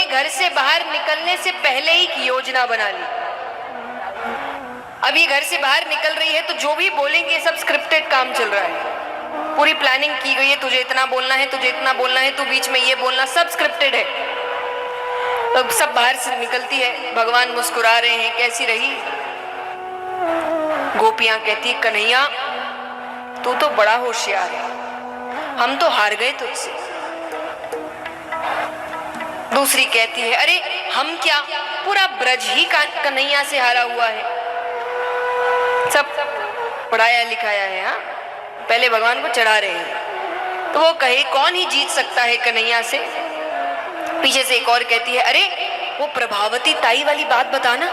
घर से बाहर निकलने से पहले ही की योजना बना ली। अब ये घर से बाहर निकल रही है तो जो भी बोलेंगे सब स्क्रिप्टेड काम चल रहा है, पूरी प्लानिंग की गई है, तुझे इतना बोलना है, तुझे इतना बोलना है, तू बीच में ये बोलना, सब स्क्रिप्टेड है। तो सब बाहर से निकलती है, भगवान मुस्कुरा रहे हैं, कैसी रही? गोपियां कहती, कन्हैया तू तो बड़ा होशियार है, हम तो हार गए तुझसे। दूसरी कहती है, अरे हम क्या, पूरा ब्रज ही कन्हैया से हारा हुआ है, सब पढ़ाया लिखाया है। हाँ, पहले भगवान को चढ़ा रहे हैं। तो वो कहे कौन ही जीत सकता है कन्हैया से। पीछे से एक और कहती है, अरे वो प्रभावती ताई वाली बात बताना।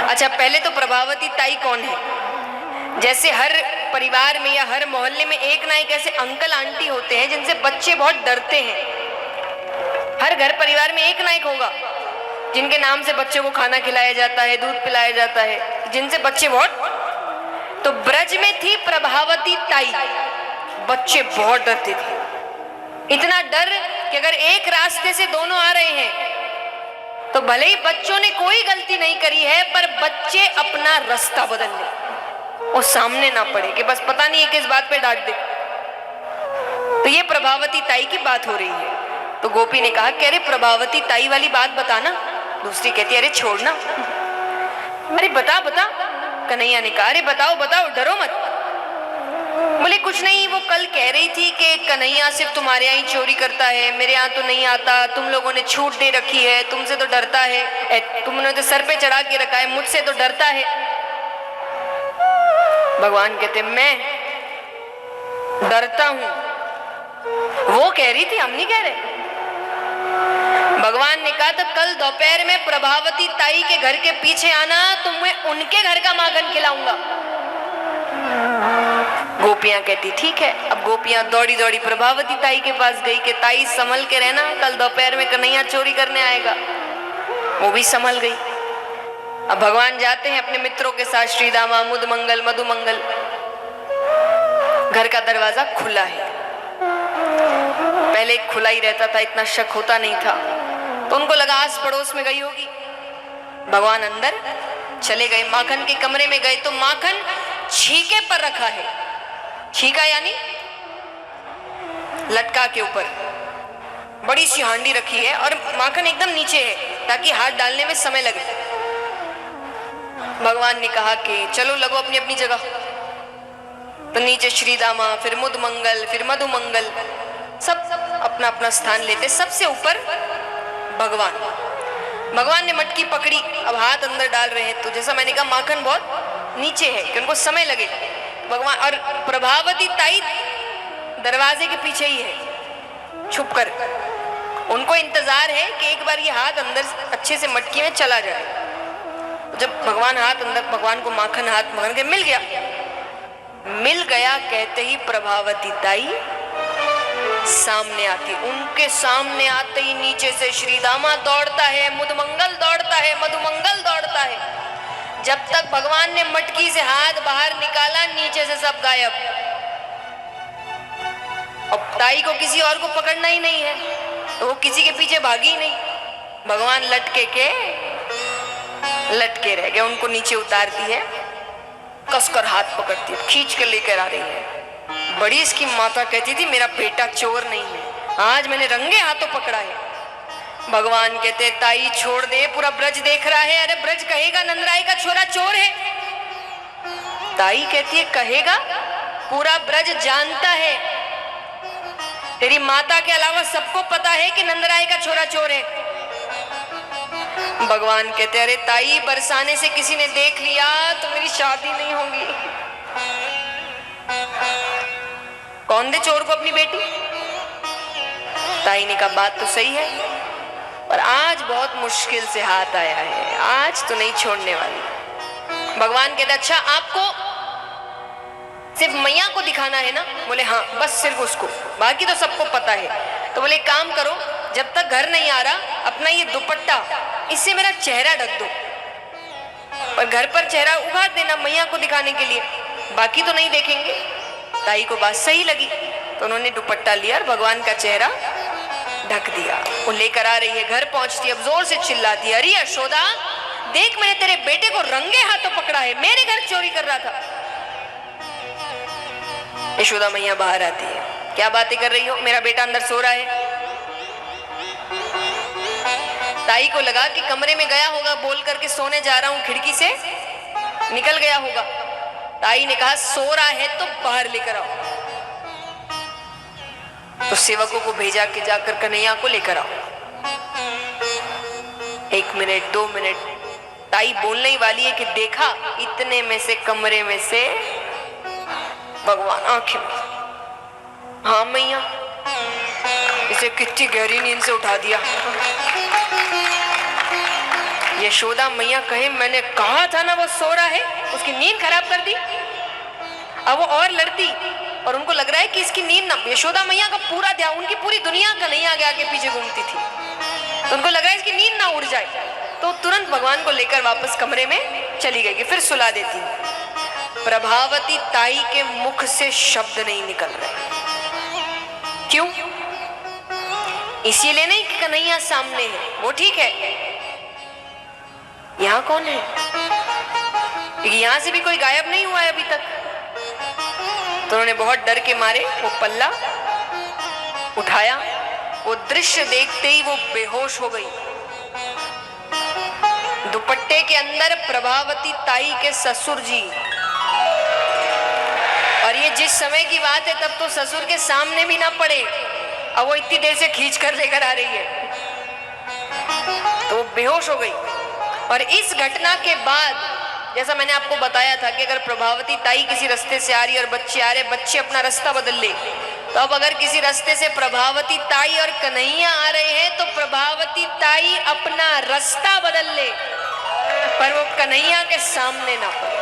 अच्छा, पहले तो प्रभावती ताई कौन है? जैसे हर परिवार में या हर मोहल्ले में एक ना एक ऐसे अंकल आंटी होते हैं जिनसे बच्चे बहुत डरते हैं। हर घर परिवार में एक ना एक होगा जिनके नाम से बच्चे को खाना खिलाया जाता है, दूध पिलाया जाता है, जिनसे बच्चे बहुत। तो ब्रज में थी प्रभावती ताई, बच्चे बहुत डरते थे, इतना डर कि अगर एक रास्ते से दोनों आ रहे हैं तो भले ही बच्चों ने कोई गलती नहीं करी है, पर बच्चे अपना रास्ता बदल ले, वो सामने ना पड़े कि बस पता नहीं है किस बात पे डांट दे। तो ये प्रभावती ताई की बात हो रही है। तो गोपी ने कहा कि अरे प्रभावती ताई वाली बात बताना। दूसरी कहती, अरे छोड़ना, अरे बता बता। कन्हैया ने कहा, अरे बताओ बताओ, डरो मत। बोले कुछ नहीं, वो कल कह रही थी कि कन्हैया सिर्फ तुम्हारे यहाँ ही चोरी करता है, मेरे यहाँ तो नहीं आता, तुम लोगों ने छूट दे रखी है, तुमसे तो डरता है, तुमने तो सर पे चढ़ा के रखा है, मुझसे तो डरता है। भगवान कहते, मैं डरता हूं? वो कह रही थी, हम नहीं कह रहे। भगवान ने कहा, तो कल दोपहर में प्रभावती ताई के घर के पीछे आना, तो मैं उनके घर का माखन खिलाऊंगा। गोपियां कहती ठीक है। अब गोपियां दौड़ी दौड़ी प्रभावती ताई के पास गई कि ताई संभल के रहना, कल दोपहर में कन्हैया चोरी करने आएगा। वो भी संभल गई। अब भगवान जाते हैं अपने मित्रों के साथ, श्रीदामा, मुदमंगल, मधुमंगल। घर का दरवाजा खुला है, पहले खुला ही रहता था, इतना शक होता नहीं था, तो उनको लगा आस पड़ोस में गई होगी। भगवान अंदर चले गए, माखन के कमरे में गए तो माखन छीके पर रखा है। छीका यानी लटका के ऊपर बड़ी सी हांडी रखी है और माखन एकदम नीचे है ताकि हाथ डालने में समय लगे। भगवान ने कहा कि चलो लगो अपनी अपनी जगह। तो नीचे श्रीदामा, फिर मुदमंगल, फिर मधुमंगल, सब अपना अपना स्थान लेते। सबसे ऊपर भगवान। भगवान ने मटकी पकड़ी, अब हाथ अंदर डाल रहे हैं। तो जैसा मैंने कहा माखन बहुत नीचे है कि उनको समय लगे। भगवान और प्रभावती ताई दरवाजे के पीछे ही है छुप कर। उनको इंतजार है कि एक बार ये हाथ अंदर अच्छे से मटकी में चला जाए। जब भगवान हाथ अंदर, भगवान को माखन हाथ माखन के मिल गया कहते ही प्रभावती ताई सामने आती। उनके सामने आते ही नीचे से श्रीदामा दौड़ता है, मुदमंगल दौड़ता है, मधुमंगल दौड़ता है। जब तक भगवान ने मटकी से हाथ बाहर निकाला, नीचे से सब गायब। अब ताई को किसी और को पकड़ना ही नहीं है तो वो किसी के पीछे भागी ही नहीं। भगवान लटके रह गए। उनको नीचे उतारती है, कसकर हाथ पकड़ती है, खींच के लेकर आ रही है। बड़ी इसकी माता कहती थी मेरा बेटा चोर नहीं है, आज मैंने रंगे हाथों पकड़ा है। भगवान कहते ताई छोड़ दे, पूरा ब्रज देख रहा है। अरे ब्रज कहेगा नंदराय का छोरा चोर है। ताई कहती है कहेगा, पूरा ब्रज जानता है, तेरी माता के अलावा सबको पता है कि नंदराय का छोरा चोर है। भगवान कहते अरे ताई बरसाने से किसी ने देख लिया तो मेरी शादी नहीं होगी। कौन दे चोर को अपनी बेटी? ताई ने कहा बात तो सही है, पर आज बहुत मुश्किल से हाथ आया है, आज तो नहीं छोड़ने वाली। भगवान कहते अच्छा आपको सिर्फ मैया को दिखाना है ना? बोले हाँ, बस सिर्फ उसको, बाकी तो सबको पता है। तो बोले काम करो, जब तक घर नहीं आ रहा अपना ये दुपट्टा इससे मेरा चेहरा ढक दो, और घर पर चेहरा उघाड़ देना मैया को दिखाने के लिए, बाकी तो नहीं देखेंगे। ताई को बात सही लगी तो उन्होंने दुपट्टा लिया और भगवान का चेहरा ढक दिया। वो लेकर आ रही है, घर पहुंचती है, अब जोर से चिल्लाती है, अरे यशोदा देख, मैंने तेरे बेटे को रंगे हाथों पकड़ा है, मेरे घर चोरी कर रहा था। यशोदा मैया बाहर आती है, क्या बातें कर रही हो, मेरा बेटा अंदर सो रहा है। ताई को लगा कि कमरे में गया होगा, बोल करके सोने जा रहा हूं, खिड़की से निकल गया होगा। ताई ने कहा सो रहा है तो बाहर लेकर आओ। तो सेवकों को भेजा कि जाकर कन्हैया को लेकर आओ। 1 मिनट 2 मिनट, ताई बोलने ही वाली है कि देखा, इतने में से कमरे में से भगवान आंखें में, हाँ मैया, इसे कितनी गहरी नींद से उठा दिया। यशोदा मैया कहे मैंने कहा था ना वो सो रहा है, उसकी नींद खराब कर दी। अब वो और लड़ती और उनको लग रहा है कि इसकी नींद ना, यशोदा मैया का पूरा ध्यान, उनकी पूरी दुनिया कन्हैया के आगे पीछे घूमती थी, तो उनको लग रहा है इसकी नींद ना उड़ जाए, तो तुरंत भगवान को लेकर वापस कमरे में चली गई कि फिर सुला देती। प्रभावती ताई के मुख से शब्द नहीं निकल रहे। क्यों? इसीलिए नहीं कि कन्हैया सामने है, वो ठीक है, यहां कौन है, क्योंकि यहां से भी कोई गायब नहीं हुआ है अभी तक। तो उन्होंने बहुत डर के मारे वो पल्ला उठाया, वो दृश्य देखते ही वो बेहोश हो गई। दुपट्टे के अंदर प्रभावती ताई के ससुर जी, और ये जिस समय की बात है तब तो ससुर के सामने भी ना पड़े, अब वो इतनी देर से खींच कर लेकर आ रही है, तो वो बेहोश हो गई। और इस घटना के बाद, जैसा मैंने आपको बताया था कि अगर प्रभावती ताई किसी रास्ते से आ रही है और बच्चे आ रहे, बच्चे अपना रास्ता बदल ले, तो अब अगर किसी रास्ते से प्रभावती ताई और कन्हैया आ रहे हैं तो प्रभावती ताई अपना रास्ता बदल ले, पर वो कन्हैया के सामने ना पड़े।